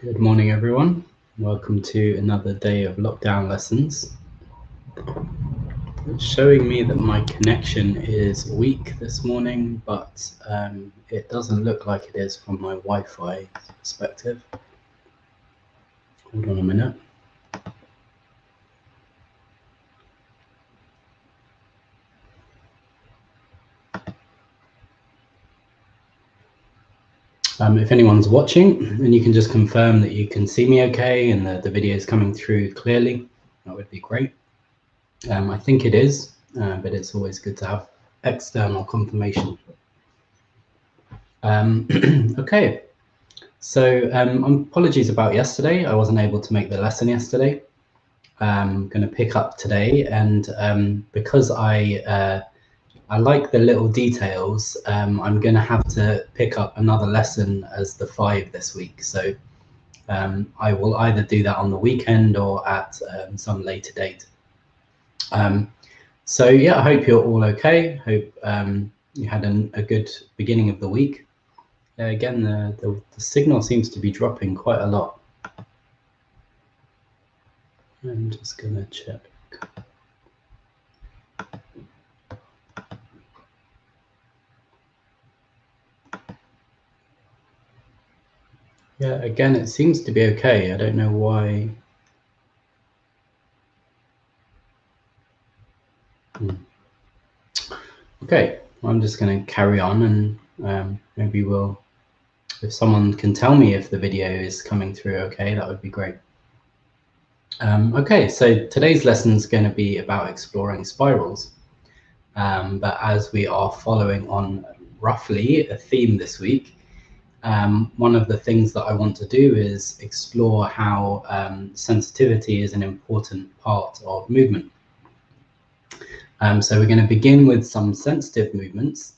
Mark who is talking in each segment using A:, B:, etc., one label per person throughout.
A: Good morning, everyone. Welcome to another day of lockdown lessons. It's showing me that my connection is weak this morning, but it doesn't look like it is from my Wi-Fi perspective. Hold on a minute. If anyone's watching and you can just confirm that you can see me okay and the video is coming through clearly, that would be great. I think it is, but it's always good to have external confirmation. Okay, so apologies about yesterday. I wasn't able to make the lesson yesterday. I'm going to pick up today, and because I like the little details, I'm going to have to pick up another lesson as the 5 this week. So I will either do that on the weekend or at some later date. So yeah, I hope you're all okay. Hope you had a good beginning of the week. Again, the signal seems to be dropping quite a lot. I'm just going to check. Yeah, again, it seems to be okay. I don't know why. Okay, I'm just going to carry on, and maybe if someone can tell me if the video is coming through okay, that would be great. Okay, so today's lesson is going to be about exploring spirals. But as we are following on roughly a theme this week, one of the things that I want to do is explore how sensitivity is an important part of movement. So we're going to begin with some sensitive movements,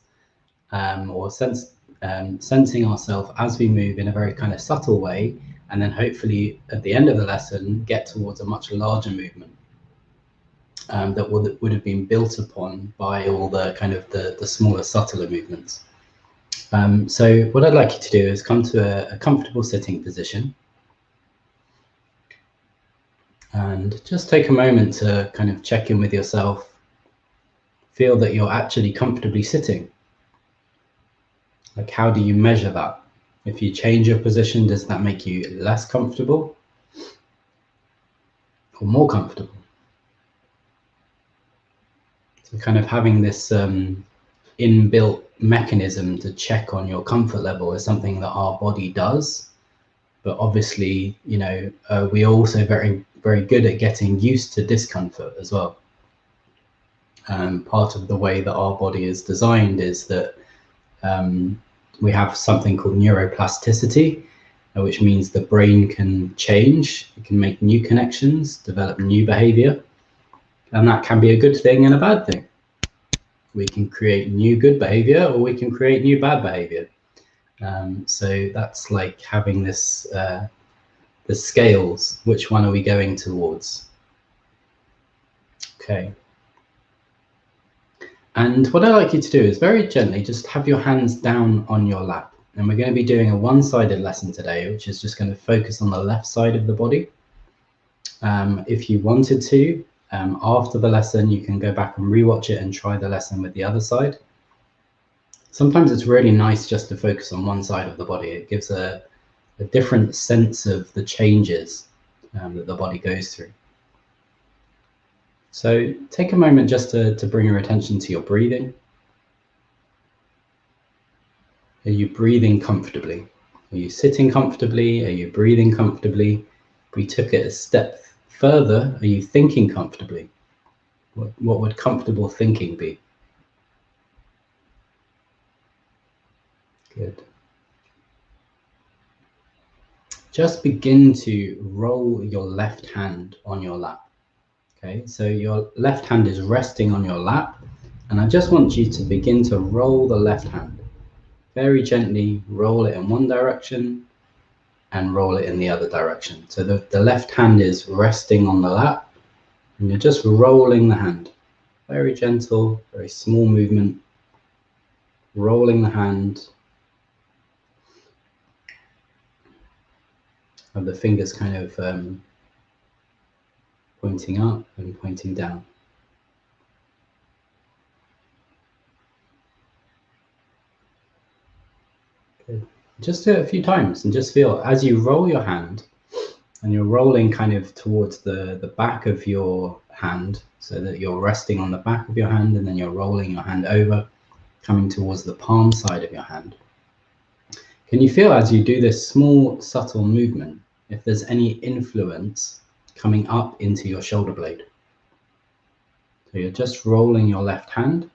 A: or sensing ourselves as we move in a very kind of subtle way, and then hopefully at the end of the lesson get towards a much larger movement that would have been built upon by all the kind of the smaller, subtler movements. So what I'd like you to do is come to a comfortable sitting position, and just take a moment to kind of check in with yourself. Feel that you're actually comfortably sitting. Like, how do you measure that? If you change your position, does that make you less comfortable or more comfortable? So kind of having this inbuilt mechanism to check on your comfort level is something that our body does. But obviously, you know, we're also very, very good at getting used to discomfort as well. Part of the way that our body is designed is that we have something called neuroplasticity, which means the brain can change, it can make new connections, develop new behavior, and that can be a good thing and a bad thing. We can create new good behavior, or we can create new bad behavior. So that's like having this the scales. Which one are we going towards? Okay. And what I'd like you to do is very gently just have your hands down on your lap. And we're going to be doing a one-sided lesson today, which is just going to focus on the left side of the body. If you wanted to, after the lesson, you can go back and rewatch it and try the lesson with the other side. Sometimes it's really nice just to focus on one side of the body. It gives a different sense of the changes that the body goes through. So take a moment just to bring your attention to your breathing. Are you breathing comfortably? Are you sitting comfortably? Are you breathing comfortably? If we took it a step further, are you thinking comfortably? What would comfortable thinking be? Good. Just begin to roll your left hand on your lap. Okay, so your left hand is resting on your lap, and I just want you to begin to roll the left hand. Very gently roll it in one direction and roll it in the other direction. So the left hand is resting on the lap, and you're just rolling the hand. Very gentle, very small movement, rolling the hand. of the fingers kind of pointing up and pointing down. Good. Just do it a few times and just feel as you roll your hand, and you're rolling kind of towards the back of your hand, so that you're resting on the back of your hand, and then you're rolling your hand over, coming towards the palm side of your hand. Can you feel as you do this small, subtle movement, if there's any influence coming up into your shoulder blade? So you're just rolling your left hand,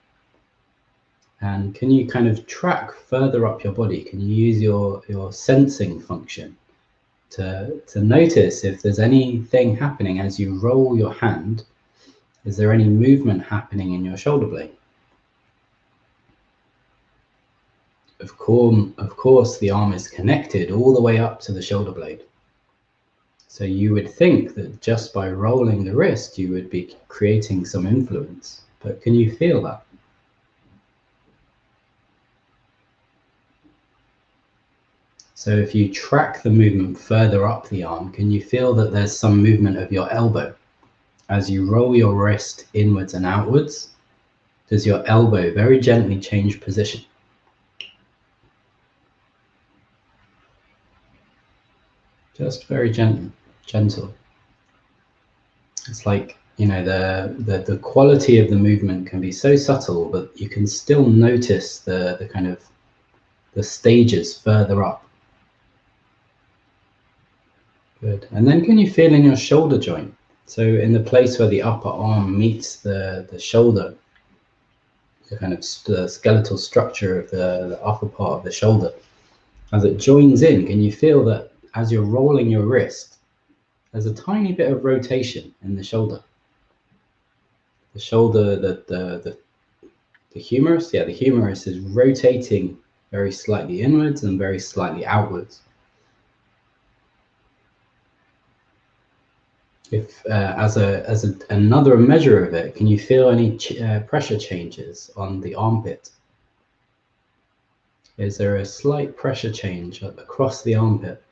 A: and can you kind of track further up your body? Can you use your sensing function to notice if there's anything happening as you roll your hand? Is there any movement happening in your shoulder blade? Of course, the arm is connected all the way up to the shoulder blade. So you would think that just by rolling the wrist, you would be creating some influence. But can you feel that? So if you track the movement further up the arm, can you feel that there's some movement of your elbow? As you roll your wrist inwards and outwards, does your elbow very gently change position? Just very gentle. It's like, you know, the quality of the movement can be so subtle, but you can still notice the kind of the stages further up. Good. And then can you feel in your shoulder joint? So in the place where the upper arm meets the shoulder, the kind of the skeletal structure of the upper part of the shoulder, as it joins in, can you feel that as you're rolling your wrist, there's a tiny bit of rotation in the shoulder? The shoulder, the humerus, yeah, the humerus is rotating very slightly inwards and very slightly outwards. If another measure of it, can you feel any pressure changes on the armpit? Is there a slight pressure change across the armpit,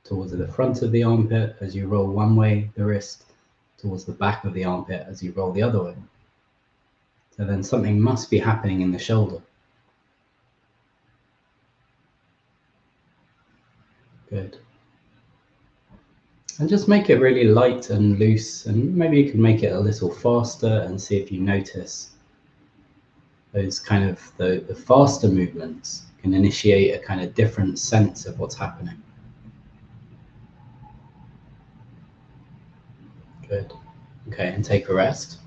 A: towards the front of the armpit as you roll one way the wrist, towards the back of the armpit as you roll the other way? So then something must be happening in the shoulder. Good. And just make it really light and loose, and maybe you can make it a little faster and see if you notice those kind of the faster movements can initiate a kind of different sense of what's happening. Good. Okay, and take a rest.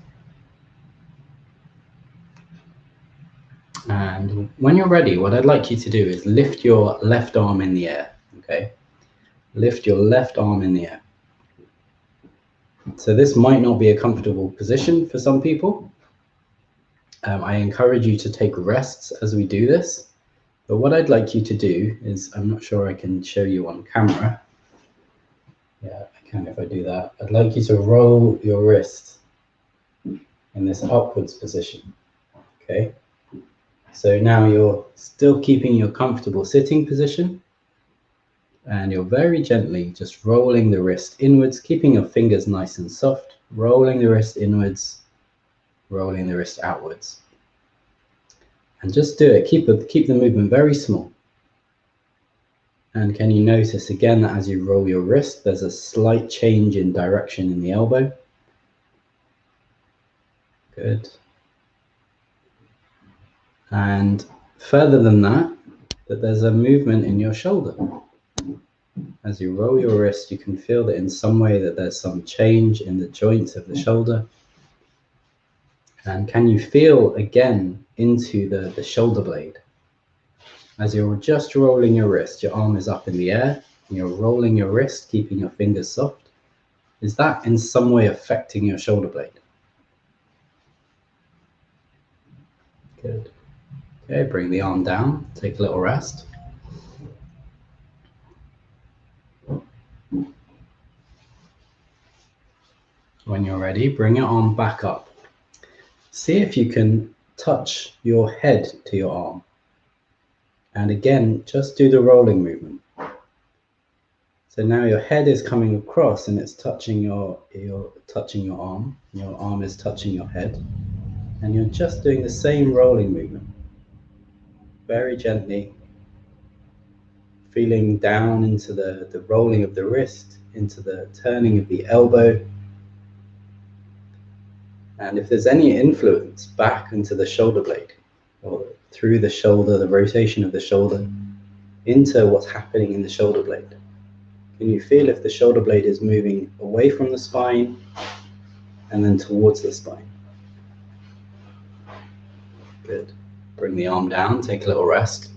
A: And when you're ready, what I'd like you to do is lift your left arm in the air, okay? Lift your left arm in the air. So this might not be a comfortable position for some people. I encourage you to take rests as we do this. But what I'd like you to do is, I'm not sure I can show you on camera. Yeah, I can if I do that. I'd like you to roll your wrist in this upwards position, okay? So now you're still keeping your comfortable sitting position, and you're very gently just rolling the wrist inwards, keeping your fingers nice and soft, rolling the wrist inwards, rolling the wrist outwards. And just do it, keep the movement very small. And can you notice again that as you roll your wrist, there's a slight change in direction in the elbow? Good. And further than that, that there's a movement in your shoulder. As you roll your wrist, you can feel that in some way that there's some change in the joints of the shoulder. And can you feel again into the shoulder blade? As you're just rolling your wrist, your arm is up in the air, and you're rolling your wrist, keeping your fingers soft. Is that in some way affecting your shoulder blade? Good. Okay, bring the arm down, take a little rest. When you're ready, bring your arm back up. See if you can touch your head to your arm. And again, just do the rolling movement. So now your head is coming across and it's touching your arm. Your arm is touching your head, and you're just doing the same rolling movement, very gently, feeling down into the rolling of the wrist, into the turning of the elbow. And if there's any influence back into the shoulder blade, or through the shoulder, the rotation of the shoulder, into what's happening in the shoulder blade. Can you feel if the shoulder blade is moving away from the spine and then towards the spine? Good. Bring the arm down, take a little rest.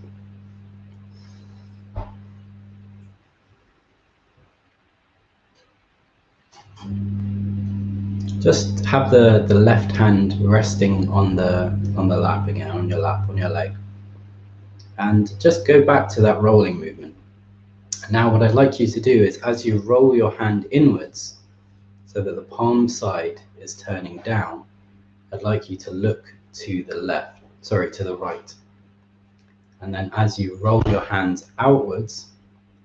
A: Just have the left hand resting on the lap again, on your lap, on your leg. And just go back to that rolling movement. Now what I'd like you to do is, as you roll your hand inwards, so that the palm side is turning down, I'd like you to look to the left, sorry, to the right. And then as you roll your hands outwards,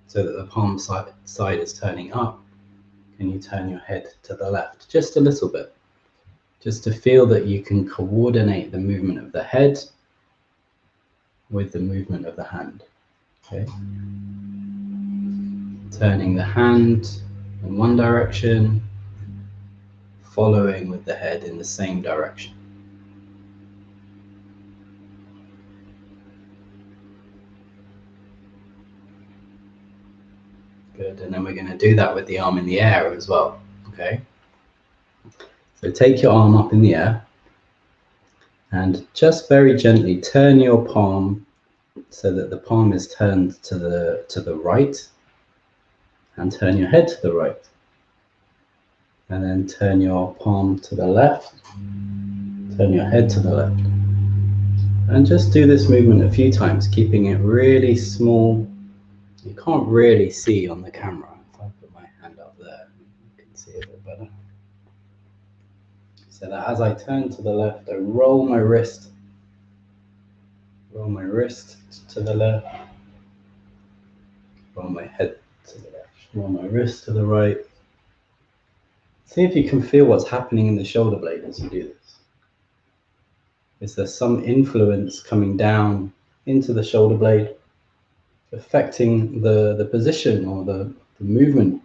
A: so that the palm side is turning up, can you turn your head to the left just a little bit, just to feel that you can coordinate the movement of the head with the movement of the hand. Okay. Turning the hand in one direction, following with the head in the same direction. Good, and then we're going to do that with the arm in the air as well, okay? So take your arm up in the air and just very gently turn your palm so that the palm is turned to the right, and turn your head to the right. And then turn your palm to the left, turn your head to the left. And just do this movement a few times, keeping it really small. You can't really see on the camera. If I put my hand up there, you can see a bit better. So that as I turn to the left, I roll my wrist to the left, roll my head to the left, roll my wrist to the right. See if you can feel what's happening in the shoulder blade as you do this. Is there some influence coming down into the shoulder blade, affecting the position or the movement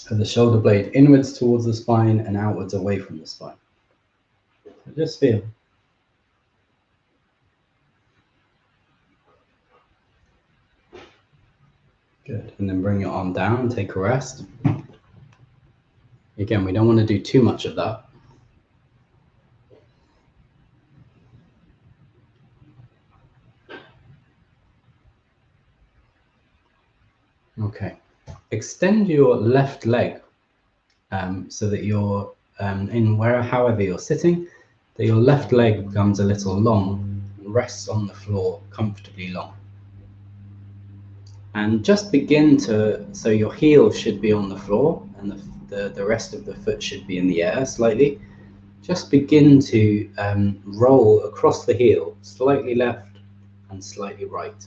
A: of the shoulder blade inwards towards the spine and outwards away from the spine? So just feel. Good. And then bring your arm down, take a rest. Again, we don't want to do too much of that. Okay. Extend your left leg so that you're however you're sitting, that your left leg becomes a little long and rests on the floor comfortably long. And just begin to, so your heel should be on the floor and the rest of the foot should be in the air slightly. Just begin to roll across the heel, slightly left and slightly right.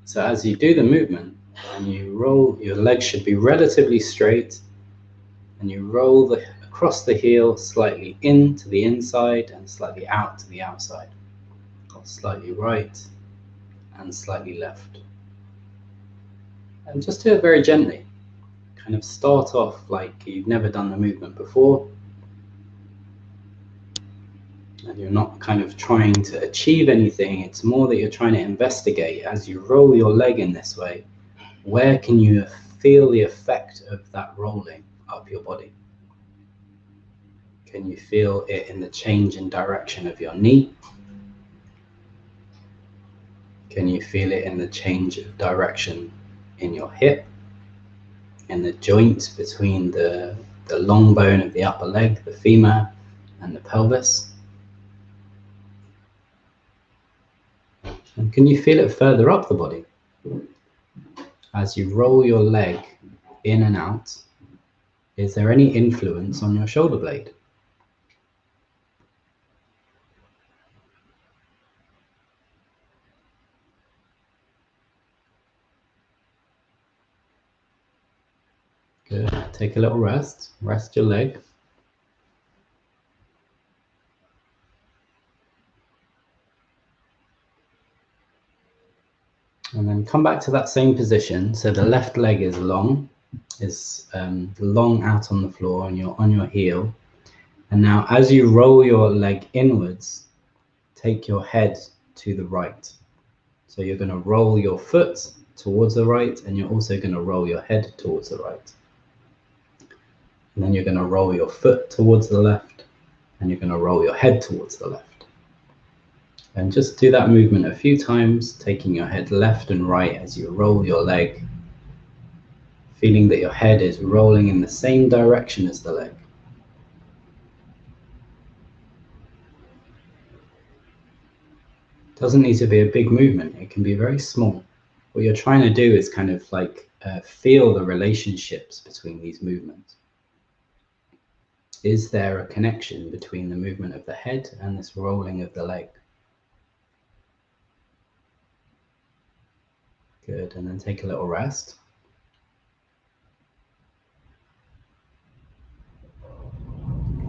A: So as you do the movement and you roll, your legs should be relatively straight, and you roll across the heel slightly in to the inside and slightly out to the outside, or slightly right and slightly left. And just do it very gently. Kind of start off like you've never done the movement before, and you're not kind of trying to achieve anything. It's more that you're trying to investigate as you roll your leg in this way. Where can you feel the effect of that rolling up your body? Can you feel it in the change in direction of your knee? Can you feel it in the change of direction in your hip, in the joint between the long bone of the upper leg, the femur, and the pelvis? And can you feel it further up the body? As you roll your leg in and out, is there any influence on your shoulder blade? Good. Take a little rest. Rest your leg. And then come back to that same position. So the left leg is long out on the floor, and you're on your heel. And now as you roll your leg inwards, take your head to the right. So you're going to roll your foot towards the right, and you're also going to roll your head towards the right. And then you're going to roll your foot towards the left, and you're going to roll your head towards the left. And just do that movement a few times, taking your head left and right as you roll your leg, feeling that your head is rolling in the same direction as the leg. It doesn't need to be a big movement, it can be very small. What you're trying to do is kind of like feel the relationships between these movements. Is there a connection between the movement of the head and this rolling of the leg? Good, and then take a little rest.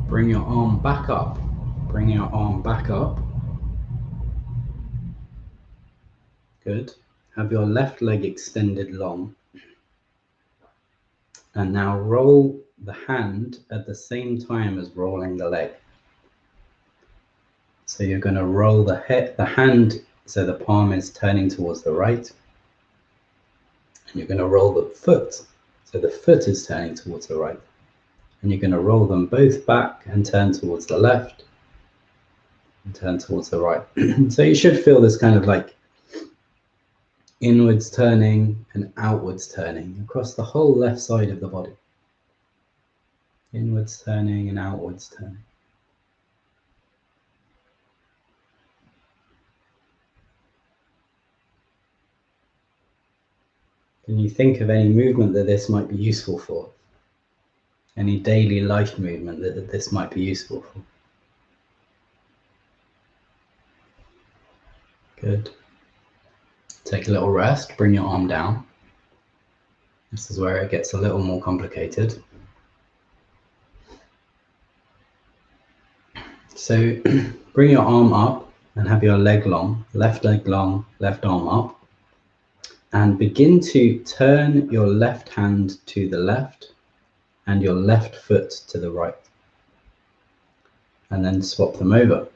A: Bring your arm back up. Bring your arm back up. Good. Have your left leg extended long. And now roll the hand at the same time as rolling the leg. So you're going to roll the hand so the palm is turning towards the right. And you're going to roll the foot so the foot is turning towards the right. And you're going to roll them both back and turn towards the left and turn towards the right. So you should feel this kind of like inwards turning and outwards turning across the whole left side of the body. Inwards turning and outwards turning. Can you think of any movement that this might be useful for? Any daily life movement that this might be useful for? Good. Take a little rest, bring your arm down. This is where it gets a little more complicated. So bring your arm up and have your leg long, left arm up. And begin to turn your left hand to the left and your left foot to the right. And then swap them over.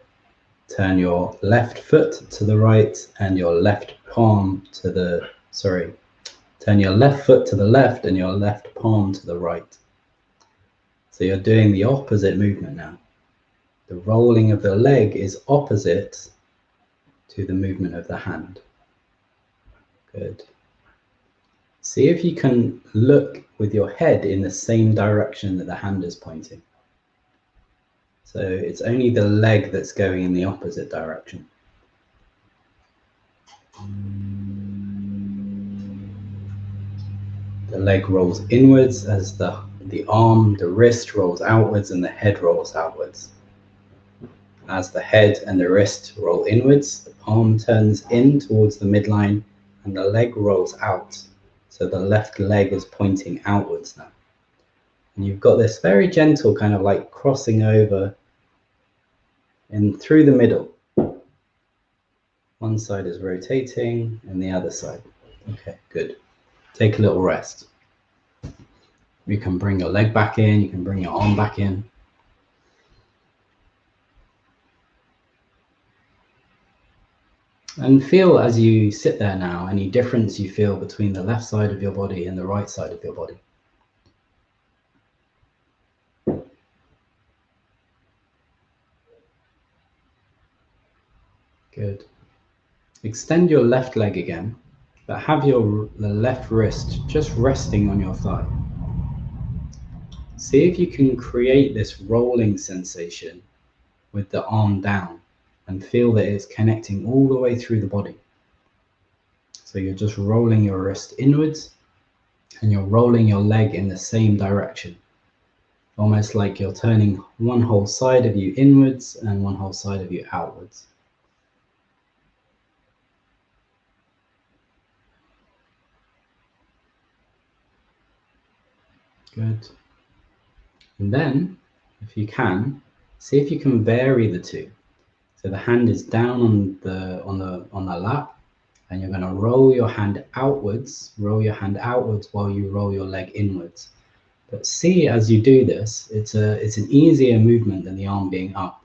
A: Turn your left foot to the right and your left palm to the, turn your left foot to the left and your left palm to the right. So you're doing the opposite movement now. The rolling of the leg is opposite to the movement of the hand. Good. See if you can look with your head in the same direction that the hand is pointing. So it's only the leg that's going in the opposite direction. The leg rolls inwards as the arm, the wrist rolls outwards and the head rolls outwards. As the head and the wrist roll inwards, the palm turns in towards the midline and the leg rolls out. So the left leg is pointing outwards now. And you've got this very gentle kind of like crossing over and through the middle. One side is rotating and the other side. Okay, good. Take a little rest. You can bring your leg back in, you can bring your arm back in. And feel as you sit there now, any difference you feel between the left side of your body and the right side of your body. Good. Extend your left leg again, but have the left wrist just resting on your thigh. See if you can create this rolling sensation with the arm down and feel that it's connecting all the way through the body. So you're just rolling your wrist inwards and you're rolling your leg in the same direction. Almost like you're turning one whole side of you inwards and one whole side of you outwards. Good. And then, if you can, see if you can vary the two. So the hand is down on the lap, and you're going to roll your hand outwards. Roll your hand outwards while you roll your leg inwards. But see, as you do this, it's an easier movement than the arm being up.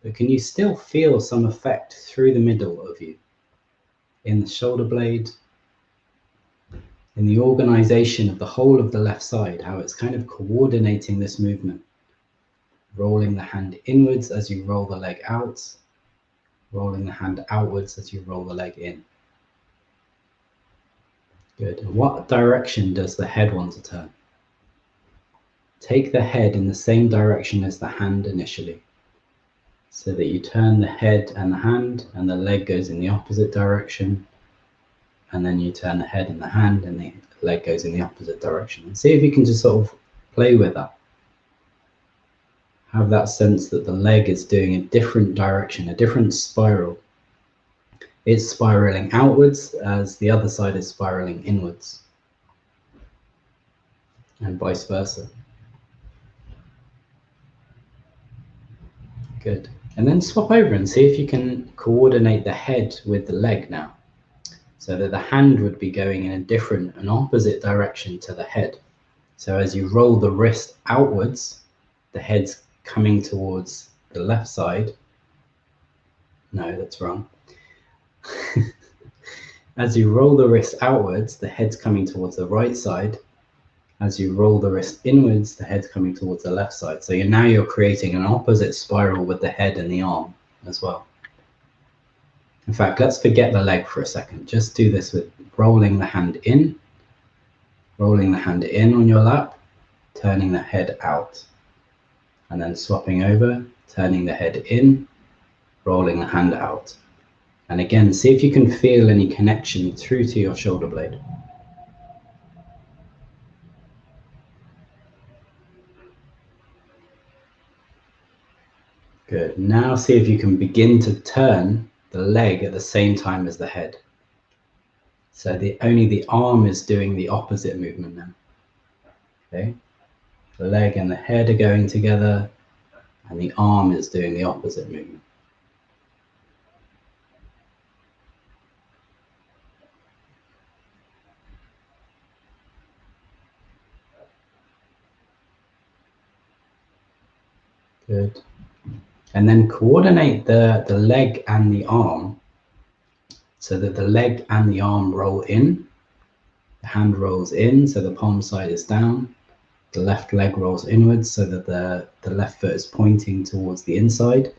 A: But can you still feel some effect through the middle of you, in the shoulder blade, in the organization of the whole of the left side, how it's kind of coordinating this movement? Rolling the hand inwards as you roll the leg out, rolling the hand outwards as you roll the leg in. Good. And what direction does the head want to turn? Take the head in the same direction as the hand initially, so that you turn the head and the hand, and the leg goes in the opposite direction, and then you turn the head and the hand, and the leg goes in the opposite direction. And see if you can just sort of play with that. Have that sense that the leg is doing a different direction, a different spiral. It's spiraling outwards as the other side is spiraling inwards, and vice versa. Good. And then swap over and see if you can coordinate the head with the leg now, so that the hand would be going in an opposite direction to the head. So as you roll the wrist outwards, the head's coming towards the left side. No, that's wrong. As you roll the wrist outwards, the head's coming towards the right side. As you roll the wrist inwards, the head's coming towards the left side. So you're creating an opposite spiral with the head and the arm as well. In fact, let's forget the leg for a second. Just do this with rolling the hand in on your lap, turning the head out, and then swapping over, turning the head in, rolling the hand out. And again, see if you can feel any connection through to your shoulder blade. Good. Now see if you can begin to turn the leg at the same time as the head. So only the arm is doing the opposite movement now. Okay. The leg and the head are going together, and the arm is doing the opposite movement. Good. And then coordinate the leg and the arm so that the leg and the arm roll in. The hand rolls in, so the palm side is down. The left leg rolls inwards, so that the left foot is pointing towards the inside.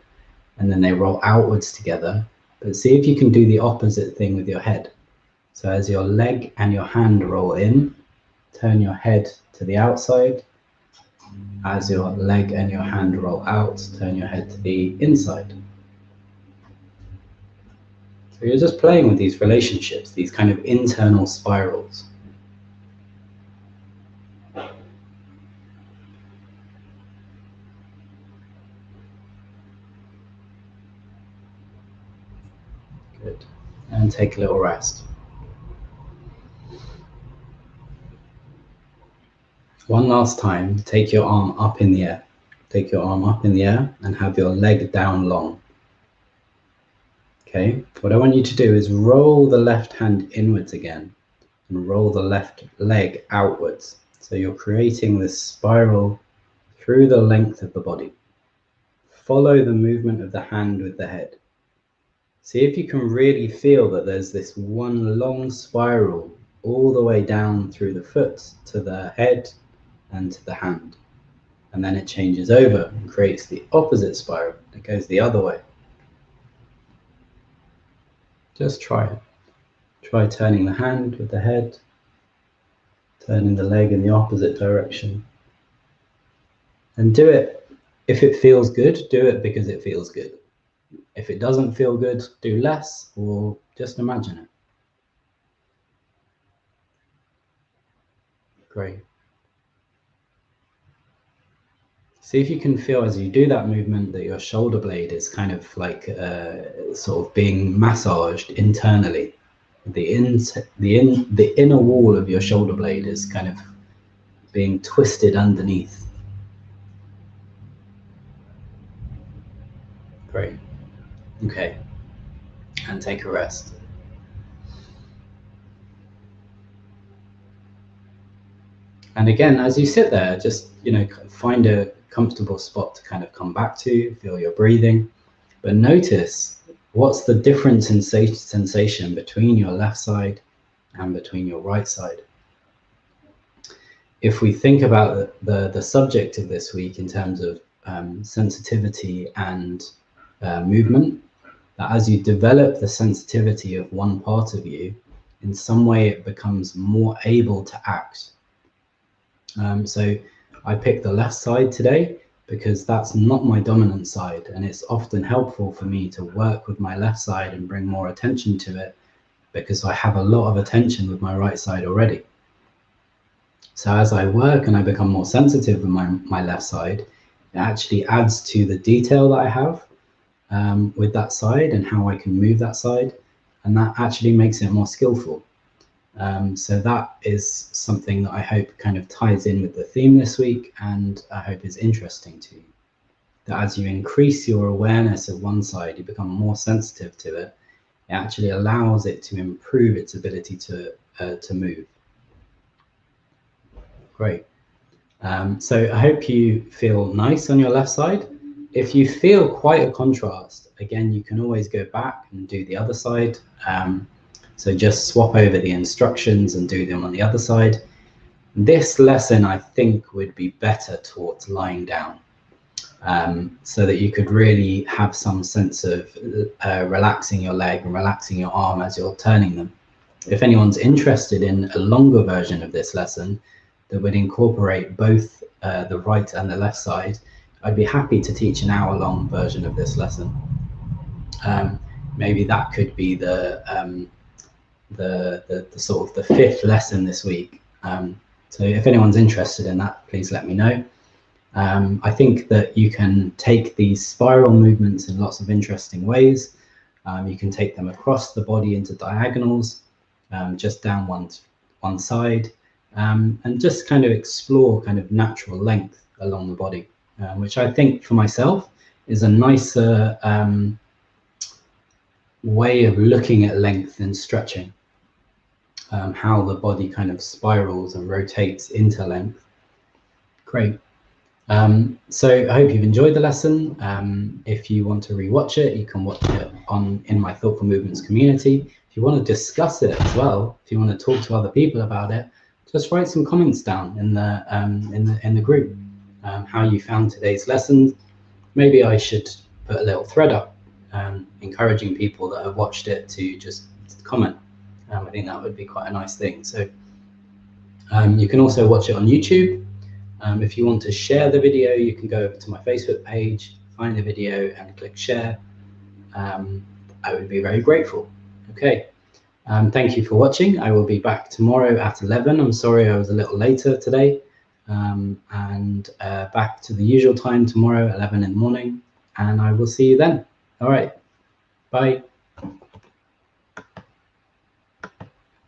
A: And then they roll outwards together. But see if you can do the opposite thing with your head. So as your leg and your hand roll in, turn your head to the outside. As your leg and your hand roll out, turn your head to the inside. So you're just playing with these relationships, these kind of internal spirals. Good. And take a little rest. One last time, take your arm up in the air. Take your arm up in the air and have your leg down long. Okay, what I want you to do is roll the left hand inwards again and roll the left leg outwards. So you're creating this spiral through the length of the body. Follow the movement of the hand with the head. See if you can really feel that there's this one long spiral all the way down through the foot to the head and to the hand. And then it changes over and creates the opposite spiral. It goes the other way. Just try it. Try turning the hand with the head, turning the leg in the opposite direction. And do it. If it feels good, do it because it feels good. If it doesn't feel good, do less or just imagine it. Great. See if you can feel as you do that movement that your shoulder blade is kind of like sort of being massaged internally. The inner wall of your shoulder blade is kind of being twisted underneath. Great. Okay. And take a rest. And again, as you sit there, just, find a comfortable spot to kind of come back to, feel your breathing, but notice what's the difference in sensation between your left side and between your right side. If we think about the subject of this week in terms of sensitivity and movement, that as you develop the sensitivity of one part of you, in some way it becomes more able to act. So I picked the left side today because that's not my dominant side, and it's often helpful for me to work with my left side and bring more attention to it because I have a lot of attention with my right side already. So as I work and I become more sensitive with my left side, it actually adds to the detail that I have with that side and how I can move that side, and that actually makes it more skillful. So that is something that I hope kind of ties in with the theme this week, and I hope is interesting to you. That as you increase your awareness of one side, you become more sensitive to it. It actually allows it to improve its ability to move. Great. So I hope you feel nice on your left side. If you feel quite a contrast, again, you can always go back and do the other side. So just swap over the instructions and do them on the other side. This lesson, I think, would be better taught lying down, so that you could really have some sense of relaxing your leg and relaxing your arm as you're turning them. If anyone's interested in a longer version of this lesson that would incorporate both the right and the left side, I'd be happy to teach an hour-long version of this lesson. Maybe that could be the sort of the fifth lesson this week. So if anyone's interested in that, please let me know. I think that you can take these spiral movements in lots of interesting ways. You can take them across the body into diagonals, just down one side, and just kind of explore kind of natural length along the body, which I think for myself is a nicer way of looking at length and stretching. How the body kind of spirals and rotates into length. Great. So I hope you've enjoyed the lesson. If you want to rewatch it, you can watch it in my Thoughtful Movements community. If you want to discuss it as well, if you want to talk to other people about it, just write some comments down in the group. How you found today's lessons. Maybe I should put a little thread up, encouraging people that have watched it to just comment. I think that would be quite a nice thing. So you can also watch it on YouTube. If you want to share the video, you can go over to my Facebook page, find the video and click share. I would be very grateful. Okay. Thank you for watching. I will be back tomorrow at 11. I'm sorry I was a little later today. And back to the usual time tomorrow, 11 in the morning. And I will see you then. All right. Bye.